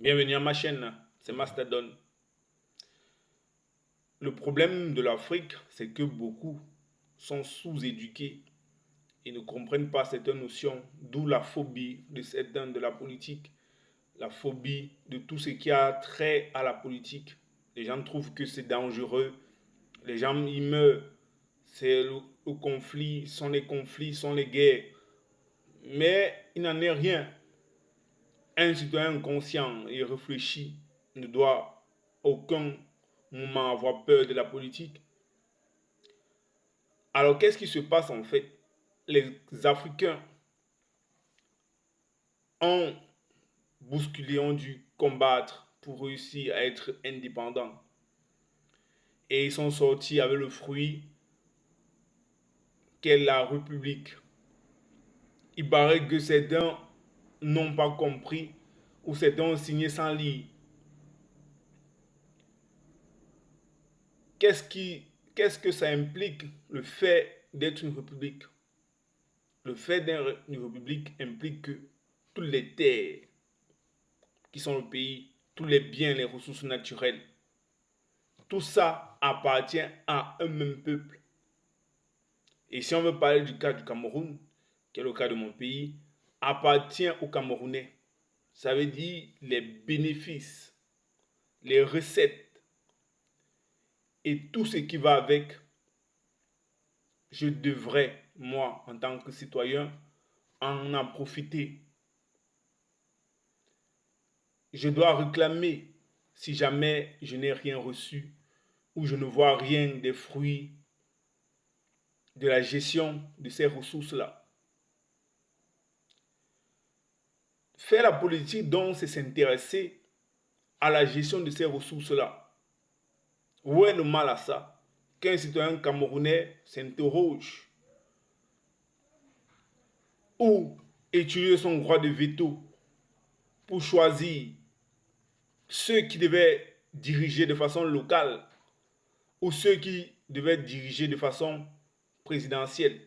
Bienvenue à ma chaîne, c'est Mastodon. Le problème de l'Afrique, c'est que beaucoup sont sous-éduqués et ne comprennent pas certaines notions, d'où la phobie de certains de la politique, la phobie de tout ce qui a trait à la politique. Les gens trouvent que c'est dangereux, les gens y meurent, c'est le conflit, sont les conflits, sont les guerres. Mais il n'en est rien. Un citoyen conscient et réfléchi ne doit aucun moment avoir peur de la politique. Alors qu'est-ce qui se passe en fait? Les Africains ont bousculé, ont dû combattre pour réussir à être indépendants. Et ils sont sortis avec le fruit qu'est la République. Il paraît que certains n'ont pas compris ou certains ont signé sans lire. Qu'est-ce que ça implique le fait d'être une république? Le fait d'être une république implique que toutes les terres qui sont le pays, tous les biens, les ressources naturelles, tout ça appartient à un même peuple. Et si on veut parler du cas du Cameroun, qui est le cas de mon pays, appartient aux Camerounais. Ça veut dire les bénéfices, les recettes et tout ce qui va avec. Je devrais, moi, en tant que citoyen, en profiter. Je dois réclamer si jamais je n'ai rien reçu ou je ne vois rien des fruits de la gestion de ces ressources-là. Faire la politique, donc, c'est s'intéresser à la gestion de ces ressources-là. Où est le mal à ça? Qu'un citoyen camerounais s'interroge ou utilise son droit de veto pour choisir ceux qui devaient diriger de façon locale ou ceux qui devaient diriger de façon présidentielle.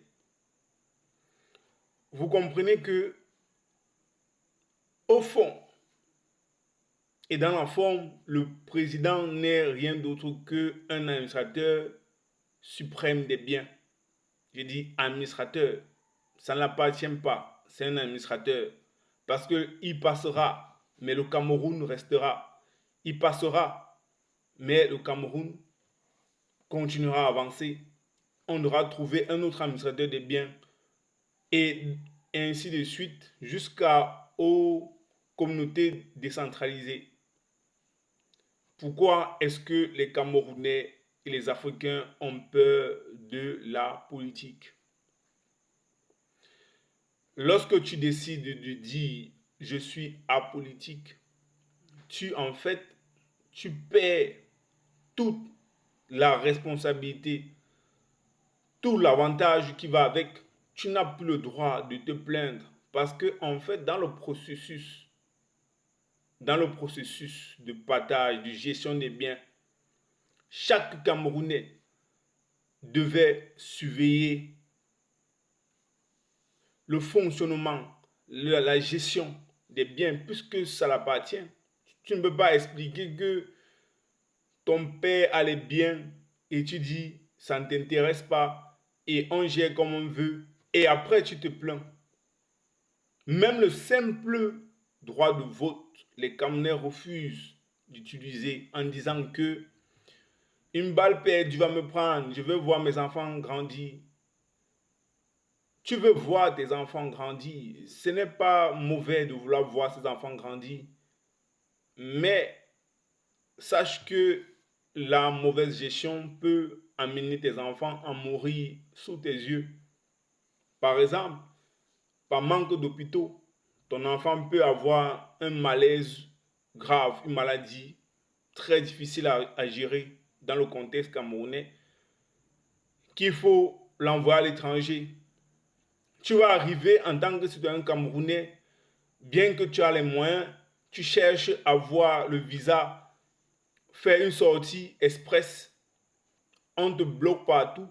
Vous comprenez que, au fond, et dans la forme, le président n'est rien d'autre qu'un administrateur suprême des biens. Je dis administrateur, ça ne l'appartient pas, c'est un administrateur. Parce qu'il passera, mais le Cameroun restera. Il passera, mais le Cameroun continuera à avancer. On devra trouver un autre administrateur des biens et ainsi de suite jusqu'aux communautés décentralisées. Pourquoi est-ce que les Camerounais et les Africains ont peur de la politique? Lorsque tu décides de dire je suis apolitique, en fait, tu perds toute la responsabilité, tout l'avantage qui va avec. Tu n'as plus le droit de te plaindre parce que en fait, dans le processus de partage, de gestion des biens, chaque Camerounais devait surveiller le fonctionnement, la gestion des biens, puisque ça l'appartient. Tu ne peux pas expliquer que ton père a les biens et tu dis ça ne t'intéresse pas et on gère comme on veut et après tu te plains. Même le simple droit de vote, les Camerounais refusent d'utiliser en disant que une balle perdue va me prendre, je veux voir mes enfants grandir. Tu veux voir tes enfants grandir. Ce n'est pas mauvais de vouloir voir ses enfants grandir. Mais sache que la mauvaise gestion peut amener tes enfants à mourir sous tes yeux. Par exemple, par manque d'hôpitaux, ton enfant peut avoir un malaise grave, une maladie très difficile à gérer dans le contexte camerounais, qu'il faut l'envoyer à l'étranger. Tu vas arriver en tant que citoyen camerounais, bien que tu as les moyens, tu cherches à voir le visa, faire une sortie express, on te bloque partout,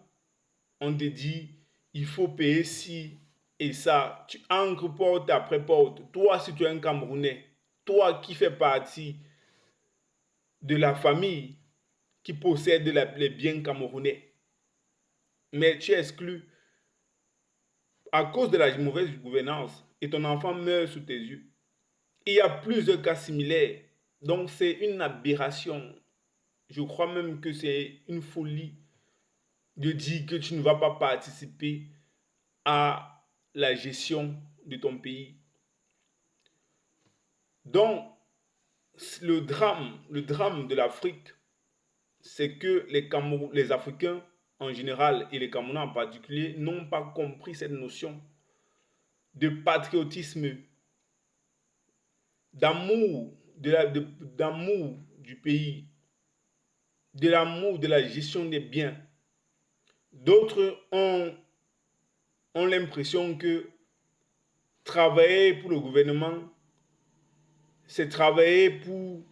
on te dit il faut payer ci et ça, tu entres porte après porte. Toi, citoyen camerounais, toi qui fais partie de la famille qui possède les biens camerounais, mais tu es exclu à cause de la mauvaise gouvernance et ton enfant meurt sous tes yeux. Il y a plusieurs cas similaires. Donc c'est une aberration. Je crois même que c'est une folie de dire que tu ne vas pas participer à la gestion de ton pays. Donc le drame de l'Afrique, c'est que les Africains en général et les Camerounais en particulier n'ont pas compris cette notion de patriotisme, d'amour d'amour du pays, de l'amour de la gestion des biens. D'autres ont l'impression que travailler pour le gouvernement, c'est travailler pour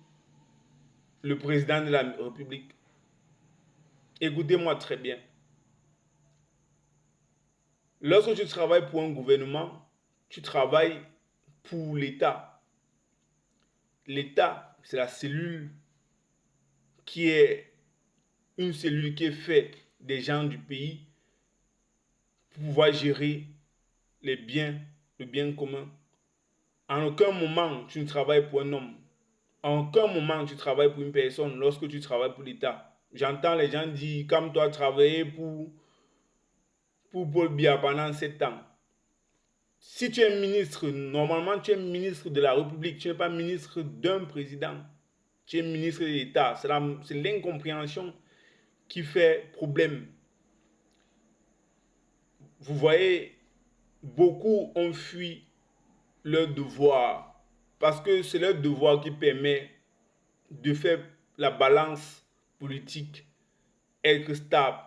le président de la République. Écoutez-moi très bien. Lorsque tu travailles pour un gouvernement, tu travailles pour l'État. L'État, c'est la cellule qui est une cellule qui est faite des gens du pays pour pouvoir gérer les biens, le bien commun. En aucun moment, tu ne travailles pour un homme. En aucun moment, tu travailles pour une personne lorsque tu travailles pour l'État. J'entends les gens dire, comme toi, travailler pour Paul Biya pendant 7 ans. Si tu es ministre, normalement, tu es ministre de la République. Tu n'es pas ministre d'un président. Tu es ministre de l'État. C'est l'incompréhension qui fait problème. Vous voyez, beaucoup ont fui leur devoir parce que c'est leur devoir qui permet de faire la balance politique être stable.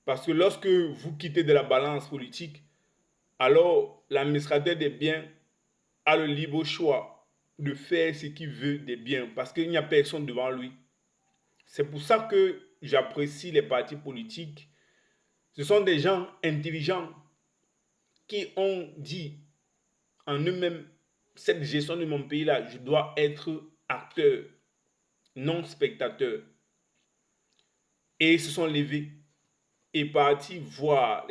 Parce que lorsque vous quittez de la balance politique, alors l'administrateur des biens a le libre choix de faire ce qu'il veut des biens parce qu'il n'y a personne devant lui. C'est pour ça que j'apprécie les partis politiques. Ce sont des gens intelligents qui ont dit en eux-mêmes, cette gestion de mon pays-là, je dois être acteur, non spectateur. Et ils se sont levés et partis voir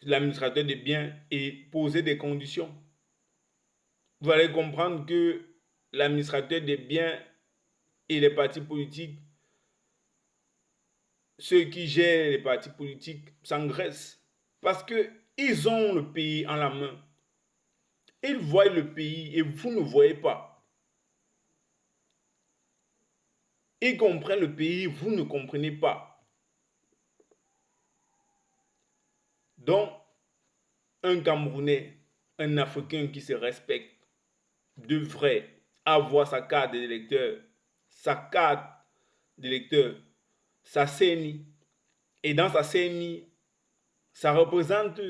l'administrateur des biens et poser des conditions. Vous allez comprendre que l'administrateur des biens et les partis politiques, ceux qui gèrent les partis politiques, s'engraissent parce qu'ils ont le pays en la main. Ils voient le pays et vous ne voyez pas. Ils comprennent le pays, vous ne comprenez pas. Donc, un Camerounais, un Africain qui se respecte, devrait avoir sa carte d'électeur, sa CENI. Et dans sa CENI, ça représente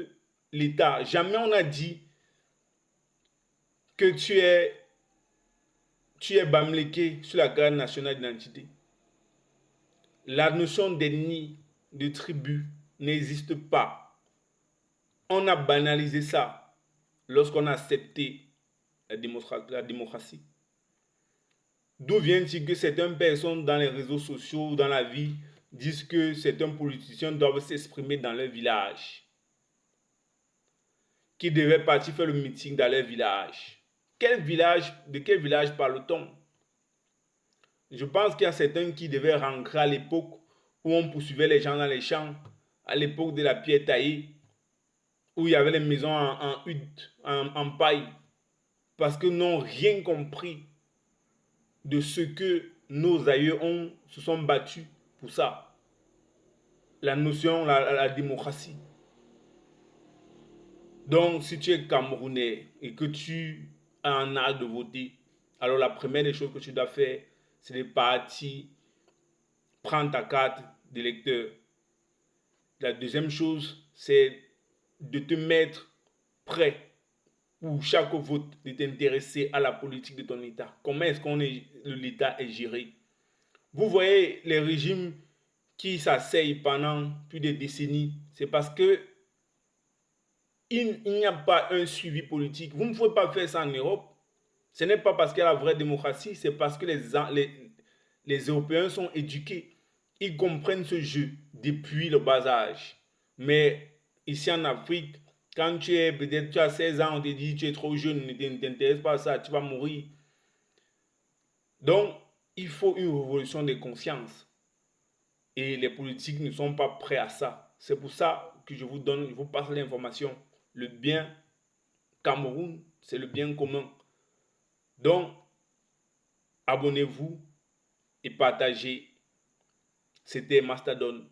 l'État. Jamais on a dit que tu es bamléqué sur la carte nationale d'identité. La notion d'ethnie, de tribu n'existe pas. On a banalisé ça lorsqu'on a accepté la démocratie. D'où vient-il que certaines personnes dans les réseaux sociaux, dans la vie, disent que certains politiciens doivent s'exprimer dans leur village, qui devaient partir faire le meeting dans leur village? De quel village parle-t-on? Je pense qu'il y a certains qui devaient rentrer à l'époque où on poursuivait les gens dans les champs, à l'époque de la pierre taillée, où il y avait les maisons en hutte, en paille, parce que n'ont rien compris de ce que nos aïeux se sont battus pour ça. La notion, la démocratie. Donc, si tu es Camerounais et que tu as un âge de voter, alors la première des choses que tu dois faire, c'est de partir prendre ta carte d'électeur. La deuxième chose, c'est de te mettre prêt pour chaque vote, de t'intéresser à la politique de ton État. Comment est-ce l'État est géré? Vous voyez les régimes qui s'asseyent pendant plus de décennies, c'est parce que il n'y a pas un suivi politique. Vous ne pouvez pas faire ça en Europe. Ce n'est pas parce qu'il y a la vraie démocratie, c'est parce que les Européens sont éduqués. Ils comprennent ce jeu depuis le bas âge. Mais ici en Afrique, quand tu es peut-être tu as 16 ans, on te dit tu es trop jeune, ne t'intéresse pas à ça, tu vas mourir. Donc, il faut une révolution des consciences. Et les politiques ne sont pas prêts à ça. C'est pour ça que je vous passe l'information. Le bien Cameroun, c'est le bien commun. Donc, abonnez-vous et partagez. C'était Mastodon.